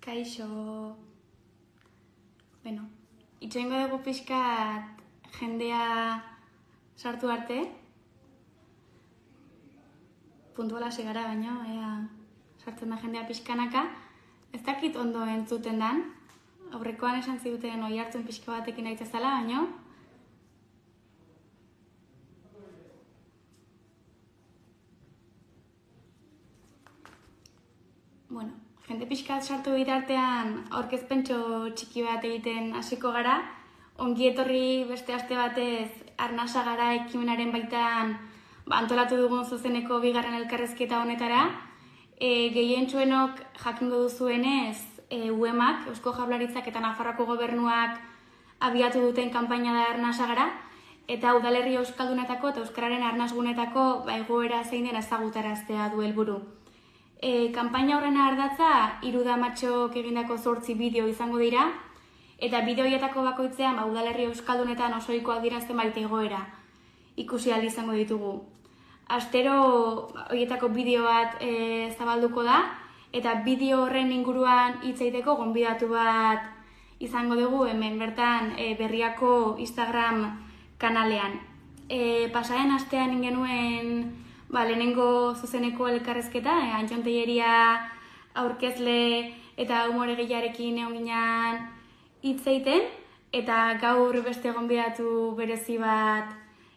Kaixo, bueno, itxoingo dugu pixkat jendea sartu arte. Puntuala segara baino, sartzen da jendea pixkanaka. Ez dakit ondo entzuten dan, aurrekoan esan ziduten oi hartzun pixka batekin aitzazala, baino. Bueno, jende pixkat sartu bitartean aurkezpentxo txiki bat egiten hasiko gara. Ongi etorri beste aste batez Arnasa gara ekimenaren baitan antolatu dugun zuzeneko bigarren elkarrezketa honetara. Gehientsuenok jakingo duzuenez, UEMak, Eusko Jaurlaritzak eta Nafarroako Gobernuak abiatu duten kanpaina da Arnasa gara, eta udalerri euskaldunetako eta euskararen arnasgunetako egoera zein den ezagutaraztea du helburu. Kanpaina horrena ardatza, irudamatxok egindako 8 bideo izango dira, eta bideo horietako bakoitzean udalerri euskaldunetan osoikoak dira zenbait egoera ikusi ahal izango ditugu. Astero horietako bideo bat zabalduko da, eta bideo horren inguruan hitz egiteko gonbidatu bat izango dugu hemen bertan Berriako Instagram kanalean. Pasaren astean ingenuen lehenengo zuzeneko elkarrezketa, Antxon Telleria aurkezle eta humoregilearekin egon ginen hitz egiten, eta gaur beste gonbidatu berezi bat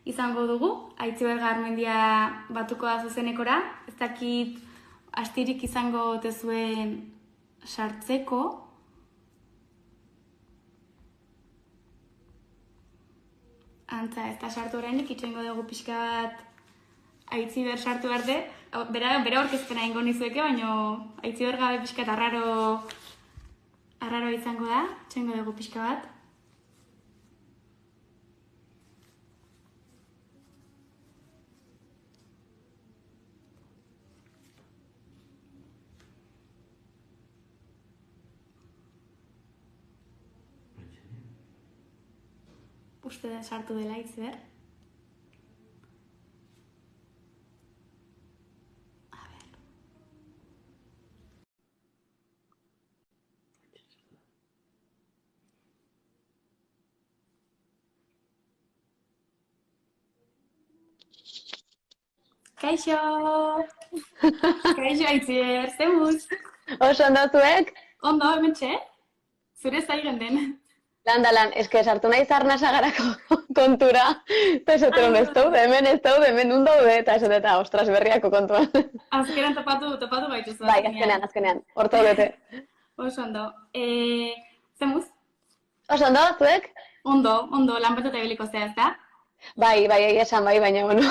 izango dugu, Aitziber Garmendia batuko da zuzenekora, ez dakit astirik izango tezuen sartzeko. Antza, ez da sartu horrenik, itxoingo dugu pixka bat Aitziber sartu arte, bera aurkezpena ingo nizueke, baina Aitziber gabe pixka eta arraro izango da, itxoingo dugu pixka bat. Uste da sartu dela Aitziber. A ver. Kaixo! Kaixo Aitziber, zemuz? Oso ondo zuek? Ondo, hementxe? Zure zaigen den. Lan, eske sartu nahi Arnasa garako kontura, eta esotero ez daude, hemen nun daude, eta esoteta, ostras, Berriako kontuan. Azkenean topatu gaituzu. Bai, azkenean, hor zaudete. Oso ondo. Zemuz? Oso ondo, zuek? Ondo, lan beteta ibiliko zea, ez da? Bai, esan bai, baina, bueno,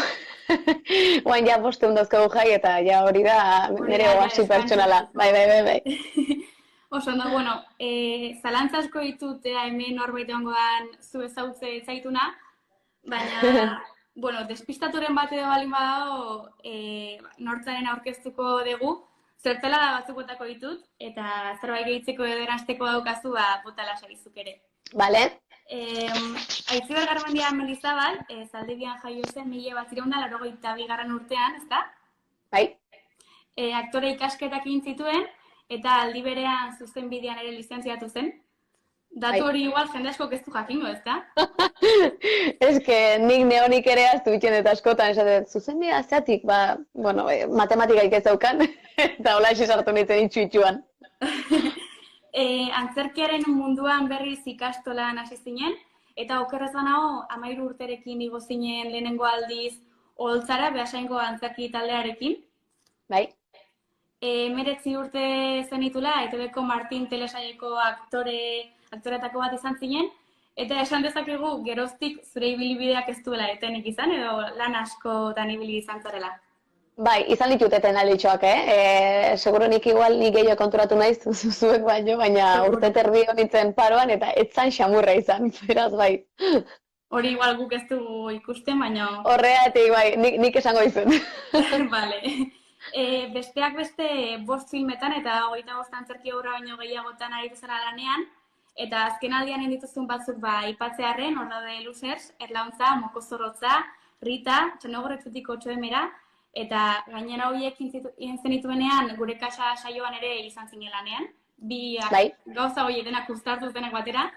guain ja 500 dauzkagu jai, eta ja hori da nire oasi pertsonala. Bai. Oso ondo, bueno, zalantza asko ditut hemen norbait egongoan zu ezautze zaituna, baina, bueno, despistaturen bat edo balin badago, nortzaren aurkeztuko dugu, zertela da batzukotako ditut, eta zerbait gehitzeko edo eransteko daukazu, botala sarizuk ere. Bale. Aitziber Garmendia Melizabal, Zaldibian jaio zen 1982 urtean, ezta? Bai. Aktore ikasketak egin zituen, eta aldi berean zuzenbidean ere lizentziatu zen. Datu hori igual jende asko ez du jakingo, ezta? Eske nik neonik ere aztu bitxen eta askotan, esaten, zuzenbidea zeatik, matematikaik ez daukan, eta hola esi sartu nintzen itxuan. Antzerkiaren munduan berriz ikastolan hasi zinen, eta okerrez banago 13 urterekin igo zinen lehenengo aldiz Oholtzara, Beasaingo antzerki taldearekin. Bai. 19 urte zenitula, ETVko Martin telesaileko aktoretako bat izan zinen, eta esan dezakegu geroztik zure ibilibideak ez duela etenik izan, edo lan askotan ibili izan zarela. Bai, izan ditut eten alditxoak, Seguro nik igual nik gehiago konturatu naiz zuek baino, baina urte terdi honitzen paroan, eta etzan xamurra izan, beraz bai. Hori igual guk ez dugu ikusten, baina... Horregatik, bai, nik esango izun. Vale. Besteak beste 5 filmetan eta 25 antzerki obra baino gehiagotan aritu zara lanean, eta azken aldian dituzun batzuk aipatzearren, hor daude Losers, Erlauntza, Mokozorrotza, Rita, Txonogorretzutiko Txoemera, eta gainera horiek egin zenituenean gure kasa saioan ere izan zinen lanean. Bai. gauza hori denak uztartu denak batera.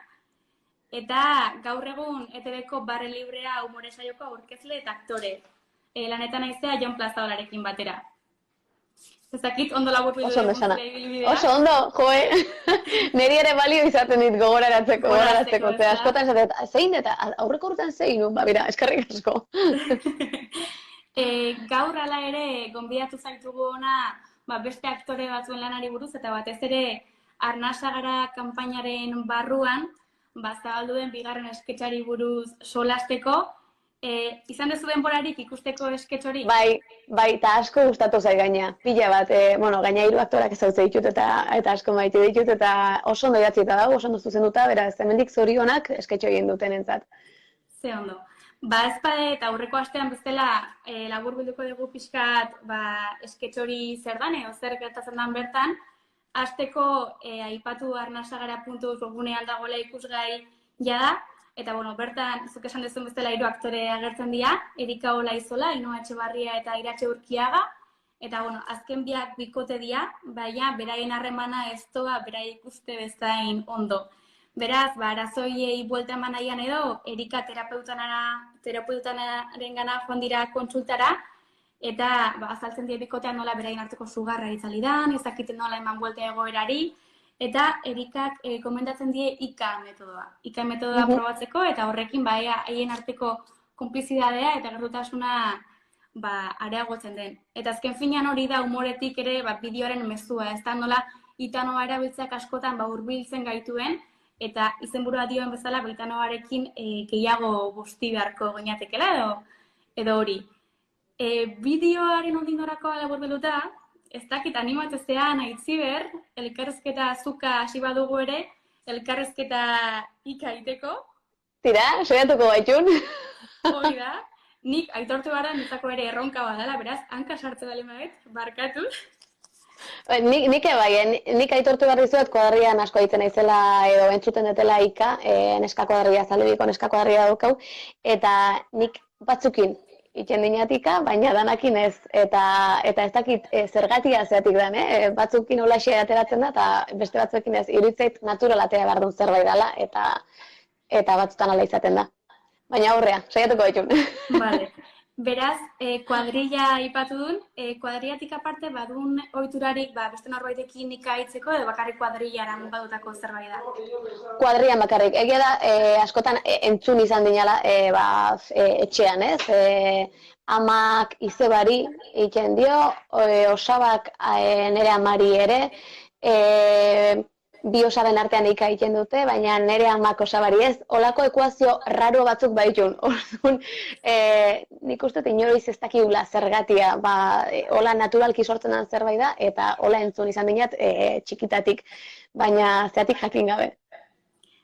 Eta gaur egun ETV-ko barre librea umore saioko aurkezle eta aktore. Lanetan naizea Jon Plazabalarekin batera. Ezakit ondo laburtu Oso ondo esana. ibilbidea. Oso ondo, joe. Neri ere balio izaten dit gogoratzeko. Ze askotan esatet, zein eta aurreko urtean zein, ba, bera, eskerrik asko. Gaur ala ere, gonbidatu zaitugu ona, beste aktore batzuen lanari buruz, eta batez ere, Arnasagara kanpainaren barruan, zabaldu den bigarren esketxari buruz solasteko, izan dezu denborarik ikusteko esketxori? Bai, eta asko gustatu zait gaina. Pila bat, gaina 3 aktorak ezautze ditut eta asko maite ditut eta oso ondo idatzita dago, oso ondo zuzenduta, beraz, hemendik zorionak esketxo egin dutenentzat. Ze ondo. Ezpade eta aurreko astean bezala laburbilduko dugu pixkat esketxori zer dan, zer gertatzen den bertan. Hasteko aipatu arnasagara.eus webgunean dagoela ikusgai jada, eta bertan, zuk esan duzun bezala 3 aktore agertzen dira, Erika Olaizola, Ainhoa Etxebarria eta Iratxe Urkiaga, eta azken biak bikote dira, baina beraien harremana ez doa berai ikuste bezain ondo. Beraz, arazoiei buelta eman nahian edo, Erika terapeutanaren gana joan dira kontsultara, eta azaltzen dira bikotean nola beraien arteko sugarra itzalidan, ezakiten nola eman buelta egoerari, eta Erikak komendatzen die IKA metodoa. IKA metodoa probatzeko, eta horrekin haien arteko konplizidadea eta gertutasuna areagotzen den. Eta azken finean hori da umoretik ere bideoaren mezua, ez da nola Itanoa erabiltzeak askotan hurbiltzen gaituen, eta izenburua dioen bezala Itanoarekin gehiago busti beharko ginatekela edo hori. Bideoaren ondinorakoa laburbilduta, ez dakit animatzezean aitziber, elkarrezketa azuka hasi badugu ere, elkarrezketa ika iteko. Tira, soiatuko baitxun. Hori da, nik aitortu gara nitzako ere erronka badala, beraz, hanka sartze bale maet, barkatu. Nik aitortu behar dizuet kuadrian asko ditzen naizela edo entzuten dutela ika, neska kuadria, zalebiko neska kuadria daukau, eta nik batzukin itxen dinatika, baina danakin ez, eta ez dakit zergatia zeatik den, batzukin holaxe ateratzen da, eta beste batzuekin ez, iruditzait naturalatea behar duen zerbait dela, eta batzutan ala izaten da. Baina aurrea, saiatuko ditun. Vale. Beraz, kuadrilla aipatu duen, kuadrillatik aparte badun ohiturarik beste norbaitekin ikaitzeko edo bakarrik kuadrillara mugatutako zerbait da? Kuadrillan bakarrik. Egia da, askotan entzun izan dinala etxean, ez? Amak izebari egiten dio, osabak nere amari ere, bi osaben artean ika egiten dute, baina nere amak osabari ez, olako ekuazio raro batzuk baitun. Orduan, nik uste inoiz ez dakigula zergatia, hola naturalki sortzen den zerbait da, eta hola entzun izan dinat txikitatik, baina zeatik jakin gabe.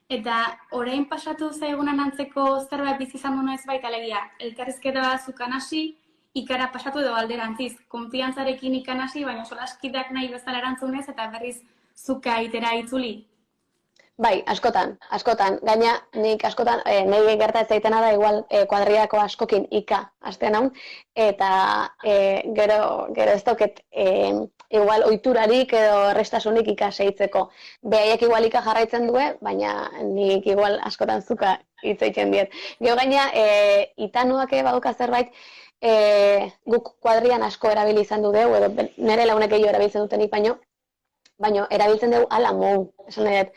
Eta orain pasatu zaigunan antzeko zerbait bizi izan duen ez baita alegia, elkarrizketa bazukan hasi, ikara pasatu edo alderantziz, konfiantzarekin ikan hasi, baina solaskideak nahi bezala erantzunez eta berriz zuka itera itzuli? Bai, askotan. Gaina, nik askotan, nahi gerta ez zaitena da, igual, kuadriako askokin ika hasten hau, eta gero ez dauket, igual, oiturarik edo errestasunik ika seitzeko. Behaiek igual ika jarraitzen due, baina nik igual askotan zuka hitz egiten diet. Gero gaina, Itanoak baduka zerbait, guk kuadrian asko erabili izan du deu, edo nire launek gehiago erabiltzen dutenik baina erabiltzen dugu ala mou, esan nahi dut.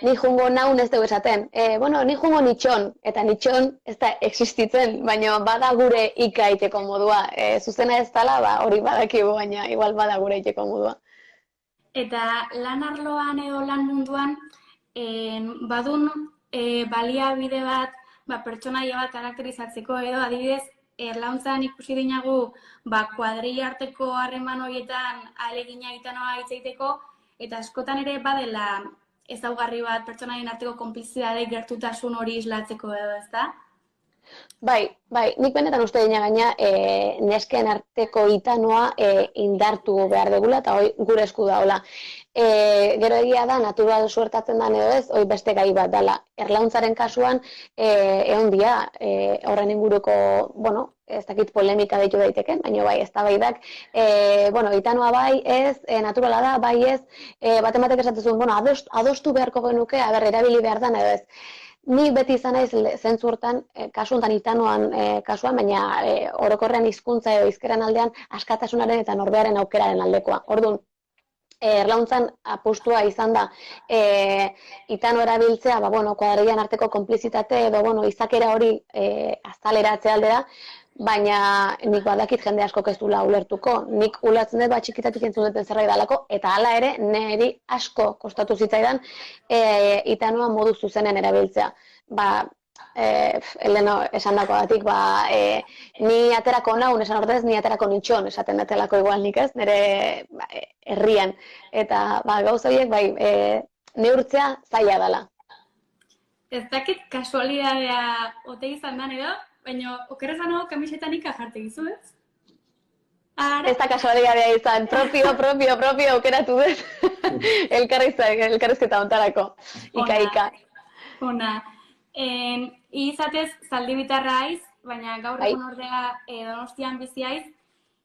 Ni jungo naun ez dugu esaten. Ni jungo nitxon, eta nitxon ez da existitzen, baina bada gure ika iteko modua. Zuzena ez dela, hori badakigu, baina igual bada gure iteko modua. Eta lan arloan edo lan munduan, badun baliabide bat, pertsonaia bat karakterizatzeko edo, adibidez, erlauntzan ikusi dinagu kuadrilla arteko harreman horietan ahalegina Itanoa hitz egiteko, eta askotan ere badela ezaugarri bat pertsonaien arteko konplizidade gertutasun hori islatzeko edo, ezta? Bai, nik benetan uste dina gaina nesken arteko Itanoa indartu behar degula eta gure esku da, hola. Gero egia da, natural suertatzen den edo ez, hoi beste gai bat dela. Erlauntzaren kasuan, egon dia, horren inguruko, ez dakit polemika deitu daiteke, baina bai, eztabaidak, bueno, itanoa bai ez, naturala da, bai ez, baten batek esatezun, bueno, adostu beharko genuke, erabili behar dan, edo ez. Ni beti izan naiz zentzu hortan, kasu honetan itanoan kasuan, baina orokorrean hizkuntza edo hizkeran aldean askatasunaren eta norberaren aukeraren aldekoa. Orduan, erlauntzan apustua izan da itano erabiltzea, bueno, kuadrillan arteko konplizitate edo, bueno, izakera hori azaleratzea aldera, baina nik badakit jende asko ez duela ulertuko. Nik ulertzen dut txikitatik entzun duten zerbait dalako, eta hala ere, niri asko kostatu zitzaidan itanoa modu zuzenen erabiltzea. Eleno esan dakoagatik, ni aterako naun, esan ordez, ni aterako nintxon, esaten datelako igual nik ez, nire herrian. Eta gauza horiek, neurtzea zaila dela. Ez dakit kasualidadea ote izan dan edo, baina okerrezano kamisetan ika jarte gizu, ez? Ez da kasualidadea izan, propio aukeratu dut. Elkarrizketa ontarako, ika. Ona. Izatez, Zaldibitarra aiz, baina gaur egun ordea Donostian bizi aiz,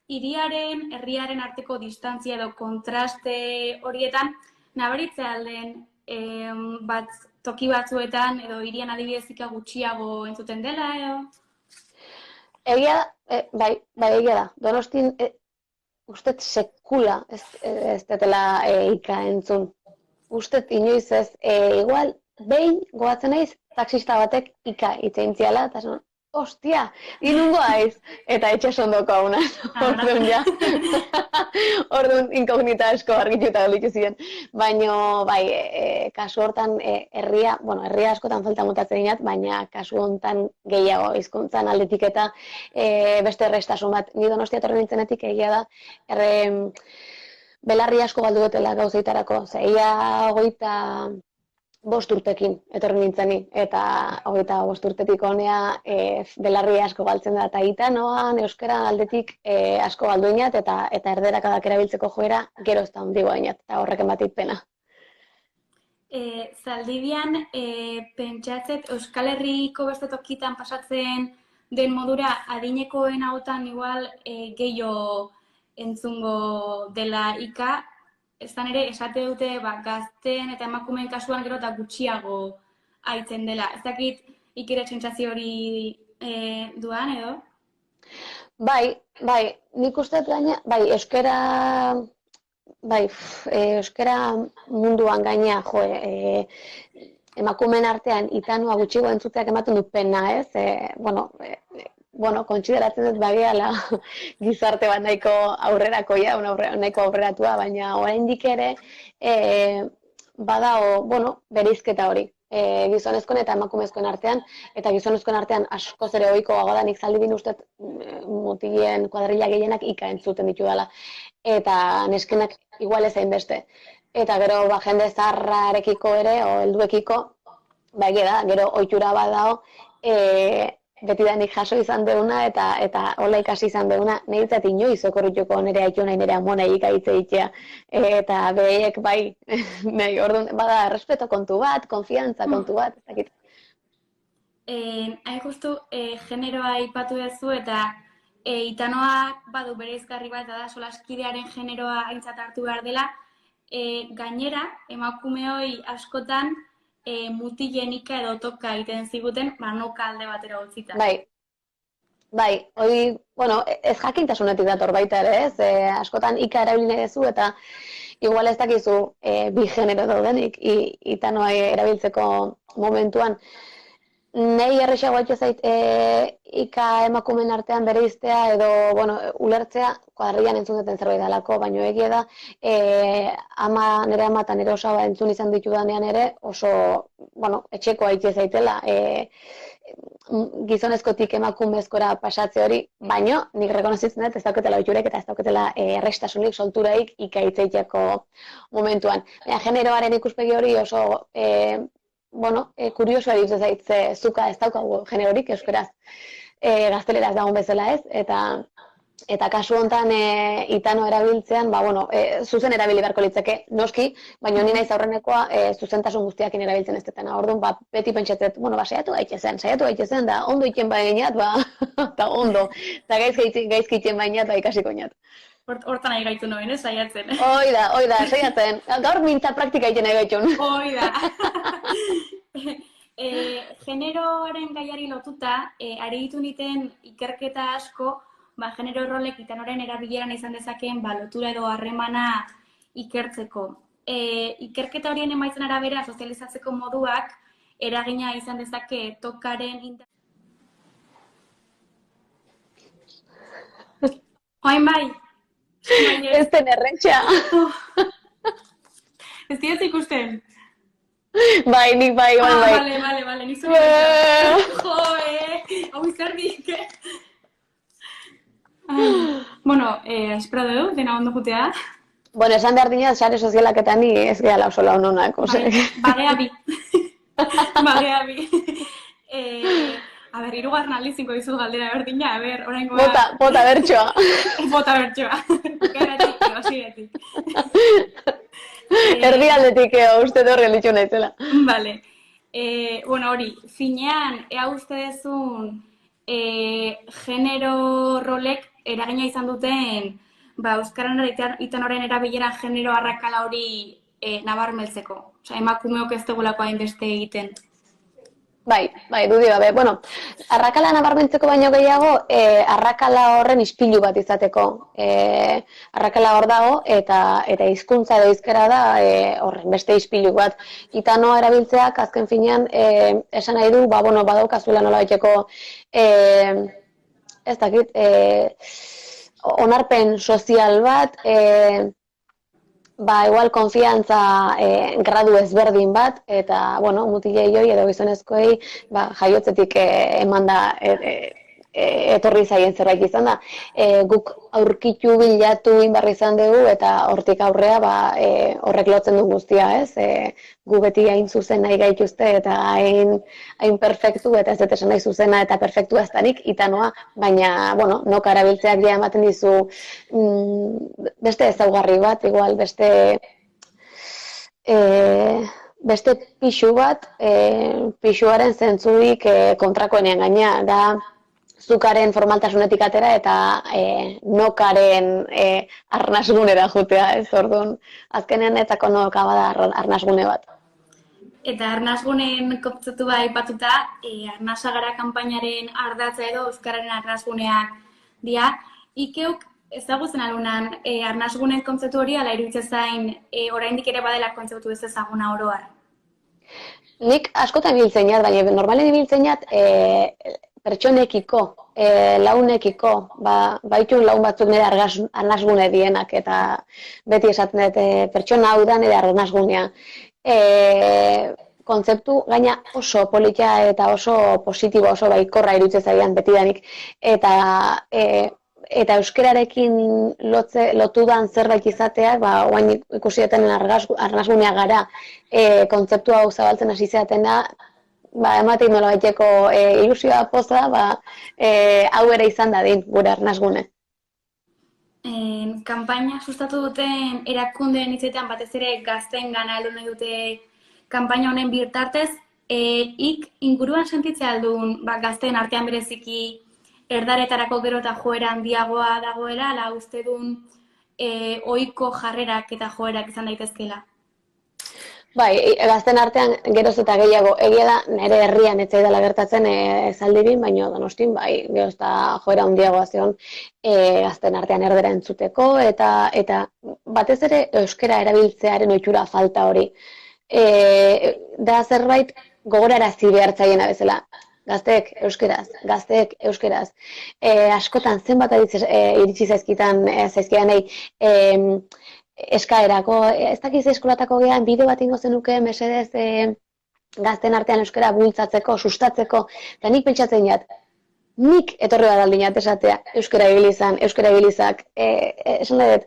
herriaren arteko distantzia edo kontraste horietan, nabaritzea alden toki batzuetan edo hirian adibidezika gutxiago entzuten dela edo? Egia da, egia da. Donostin, ustet sekula ez detela ika entzun. Ustet inoiz ez, igual, behin goatzen naiz, taxista batek ika itzeintziala, eta esan, ostia, inungo aiz, eta etxasondoko hauna. Orduan ja. Orduan inkognita asko argituta galitu ziren. Baina, kasu hortan herria askotan falta mutatzen dinat, baina kasu hontan gehiago hizkuntzan aldetik eta beste errestasun bat. Ni Donostia etorri nintzenetik egia da, belarri asko galdu dutela gauzeitarako. Ia 5 urtekin etorri nintzeni, eta 5 urtetik honea belarri asko galtzen da, eta itanoan, euskara aldetik asko galdu inat, eta erderakadak erabiltzeko joera gero ez da hondigoa inat, eta horreken batik pena. Zaldibian, pentsatzet Euskal Herriko beste tokitan pasatzen den modura adinekoen hautan igual gehiago entzungo dela ika, eztan ere, esate dute gazten eta emakumeen kasuan gero eta gutxiago aitzen dela. Ez dakit ikire sentsazio hori duan edo? Bai, nik uste gaina, euskara munduan gaina, emakumeen artean itanoa gutxiago entzuteak ematen du pena, ez? Kontsideratzen dut bageala gizarte bat nahiko aurrerakoia, nahiko aurreratua, baina oraindik ere badao, bereizketa hori. Gizonezkoen eta emakumezkoen artean, eta gizonezkoen artean askoz ere ohikoago da, nik Zaldibin ustet mutilen kuadrilla gehienak ika entzuten ditu dela. Eta neskenak igual ezain beste. Eta gero jende zaharrarekiko ere, o helduekiko, gero ohitura bat dao, betidanik jaso izan deuna eta hola ikasi izan deuna, niretzat inoiz okorrituko nire aitonai nire amonai ikaitze ditzea. Eta behaiek nahi, orduan, bada, respeto kontu bat, konfiantza kontu bat, ez dakit. Hain justu, generoa aipatu duzu eta itanoak badu bereizgarri bat da solaskidearen generoa aintzat hartu behar dela, gainera, emakumeoi askotan mutilen ika edo toka egiten ziguten, noka alde batera utzita. Hori, ez jakintasunetik dator baita ere, ez? Askotan ika erabili nahi duzu eta igual ez dakizu bi genero daudenik itanoa erabiltzeko momentuan. Nei errexago haitu zait ika emakumen artean bereiztea edo, ulertzea kuadrillan entzun duten zerbait dalako, baina egia da, nire ama eta nire osaba entzun izan ditudanean ere, oso, etxeko haitu zaitela, gizonezkotik emakumezkora pasatze hori, baina nik rekonozitzen dut ez dauketela ohiturek eta ez dauketela errestasunik, solturaik ika hitzeiteko momentuan. Generoaren ikuspegi hori oso kuriosoa dituz zaitze zuka ez daukagu generorik euskaraz gazteleraz dagoen bezala ez, eta Eta kasu hontan Itano erabiltzean, zuzen erabili beharko litzeke, noski, baina ni naiz aurrenekoa zuzentasun guztiakin erabiltzen ez detena. Orduan, beti pentsatzen, saiatu gaitezen, da ondo iten bainat, eta ondo, eta gaizki iten bainat, ikasiko inat. Hortan nahi gaitu noen, saiatzen. Hoi da, saiatzen. Gaur mintza praktika iten nahi gaitun. Hoi da. Generoaren gaiari lotuta, ari ditu niten ikerketa asko, genero rolek Itanoren erabileran izan dezakeen lotura edo harremana ikertzeko. Ikerketa horien emaitzen arabera sozializatzeko moduak eragina izan dezake tokaren Oain bai! Ez den erretxa. Ez dira ikusten? Bai, nik bai, bai. Bale, nik zuen. Hau izerdik. Bueno, espero dugu, dena ondo jutea. Bueno, esan behar dina, sare sozialak eta ni ez gehala oso launonak. Bagea bi. A ber, irugarren aldizinko dizut galdera berdina, a ber, orain goa... Bota bertsoa. Bota bertsoa. Geratik, osiretik. Erdi aldetik uste horre litxu naizela. Vale. Bueno, hori, finean, ea uste dezun genero rolek eragina izan duten Euskaran Itanoren erabileran genero arrakala hori nabarmeltzeko. Osa, emakumeok ez dugulako hainbeste egiten. Bai, dudi gabe. Bueno, arrakala nabarmentzeko baino gehiago, arrakala horren ispilu bat izateko. Arrakala hor dago, eta hizkuntza edo hizkera da horren beste ispilu bat. Itanoa erabiltzeak, azken finean, esan nahi du, badaukazuela nola baiteko, ez dakit, onarpen sozial bat, igual konfiantza gradu ezberdin bat, eta, mutilei hoi edo gizonezkoei jaiotzetik eman da etorri zaien zerbait izan da. Guk aurkitu bilatu inbarri izan dugu, eta hortik aurrea horrek lotzen du guztia, ez? Gu beti hain zuzen nahi gaituzte, eta hain perfektu, eta ez dut esan nahi zuzena eta perfektua ez danik, Itanoa, baina, noka erabiltzeak ja ematen dizu beste ezaugarri bat, igual beste pixu bat, pixuaren zentzurik kontrakoenean gaina, da zukaren formaltasunetik atera eta nokaren arnasgunera jutea, ez orduan. Azkenean etzako noka bada arnasgune bat. Eta arnasgunen kontzeptu aipatuta, Arnasagara kanpainaren ardatza edo Euskararen arnasguneak dira. Ikeuk ezagutzen alunan arnasgunen kontzeptu hori ala iruditzen zain oraindik ere badela kontzeptu ez ezaguna oroar? Nik askotan ibiltzeinat, baina normalen ibiltzeinat pertsonekiko, launekiko, baitun laun batzuk nire arnasgune dienak, eta beti esaten dut pertsona hau da nire arnasgunea. Kontzeptu gaina oso politia eta oso positibo, oso baikorra iruditzen zaian betidanik, eta euskerarekin lotudan zerbait izateak, oain ikusi dutenen arnasgunea gara, kontzeptu hau zabaltzen hasi zeatena, emateik nola baiteko ilusioa poza, hau ere izan dadin gure arnasgune. Kanpaina sustatu duten erakundeen hitzetan batez ere gazten gana heldu nahi dute kanpaina honen bitartez, inguruan sentitzea aldun gazteen artean bereziki erdaretarako gero eta joera handiagoa dagoela, ala uste duen ohiko jarrerak eta joerak izan daitezkela. Bai, gazten artean geroz eta gehiago egia da, nire herrian ez zaidala gertatzen zaldibin, baina Donostin, bai, geroz eta joera handiagoa zion gazten artean erdera entzuteko, eta batez ere euskera erabiltzearen ohitura falta hori. Da zerbait gogorarazi behartzaiena bezala. Gazteek euskeraz. Askotan zenbat iritsi zaizkidan eskaerako, ez dakiz eskolatako gehan bideo bat ingo zenuke mesedez gazten artean euskara bultzatzeko, sustatzeko, eta nik pentsatzen jat, nik etorri bat aldinat esatea euskara ibilizak, esan dut,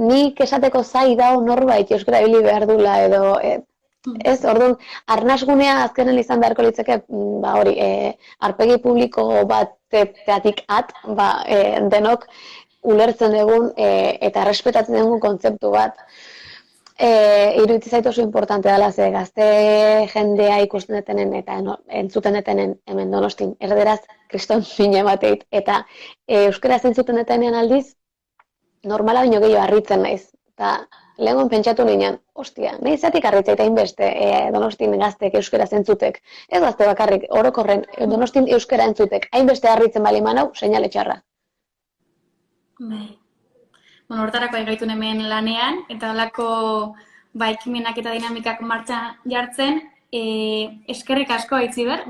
nik esateko zai dao norbait euskara ibili behar dula, edo Ez, orduan, arnasgunea azkenen izan beharko litzake, hori, arpegi publiko batetik denok ulertzen dugun eta errespetatzen dugun kontzeptu bat. Iruditzen zait oso importante dela, ze gazte jendea ikusten detenen eta entzuten detenen hemen Donostin erderaz kriston fina bateit, eta euskaraz entzuten detenean aldiz, normala baino gehiago harritzen naiz. Eta lehengon pentsatu ninean, ostia, nahi zatik harritzaita inbeste Donostin gaztek euskaraz entzutek. Ez gazte bakarrik, orokorren Donostin euskara entzutek, hainbeste harritzen bali manau, seinale txarra. Bai. Bueno, hortarako egaitu hemen lanean, eta holako ekimenak eta dinamikak martxan jartzen, eskerrik asko Aitziber,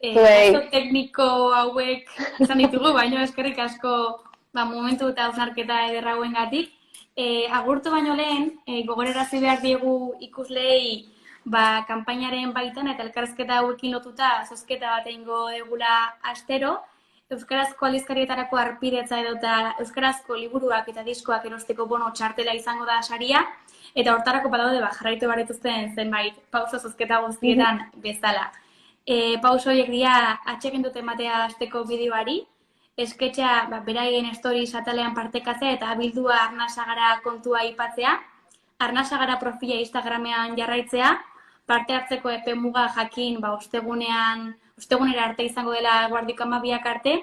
gasto tekniko hauek izan ditugu, baino eskerrik asko momentu eta hausnarketa ederra hauengatik. Agurtu baino lehen, gogorarazi behar diegu ikusleei kanpainaren baitan eta elkarrizketa hauekin lotuta zozketa bat egingo degula astero, euskarazko aldizkarietarako harpidetza edota euskarazko liburuak eta diskoak erosteko bono txartela izango da saria, eta hortarako badaude jarraitu baretuzten zenbait pauso zozketa guztietan bezala. Pauso horiek dira atxekendu ematea asteko bideoari, esketxa beraien stories atalean partekatzea eta bildua Arnasagara kontua aipatzea, Arnasagara profila Instagramean jarraitzea, parte hartzeko epe muga jakin ostegunera arte izango dela Guardiko 12 arte,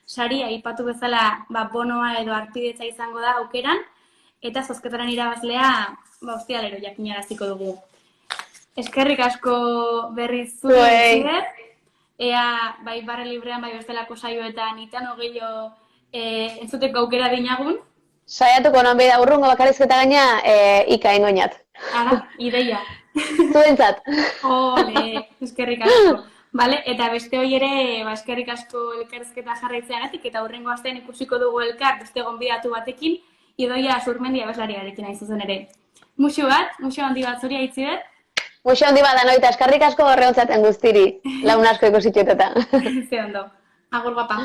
saria aipatu bezala bonoa edo harpidetza izango da aukeran, eta zozketaren irabazlea ostiralero jakinaraziko dugu. Eskerrik asko berriz zuen, ea barre librean bestelako saioetan itan ogeio entzuteko aukera dinagun. Saiatuko non beda urrungo bakarrizketa gaina ika ingoinat. Ara, ideia. Zuentzat. Ole, eskerrik asko. Eta beste hori ere, eskerrik asko elkarrizketa jarraitzeagatik, eta hurrengo astean ikusiko dugu elkar beste gonbidatu batekin, Idoia Zurmendi abeslariarekin hain zuzen ere. Muxu handi bat zuri Aitziber. Muxu handi bat anoita, eskerrik asko horre ontzaten guztiri, laun asko ikusitxeteta. Ze ondo. Agur, guapa.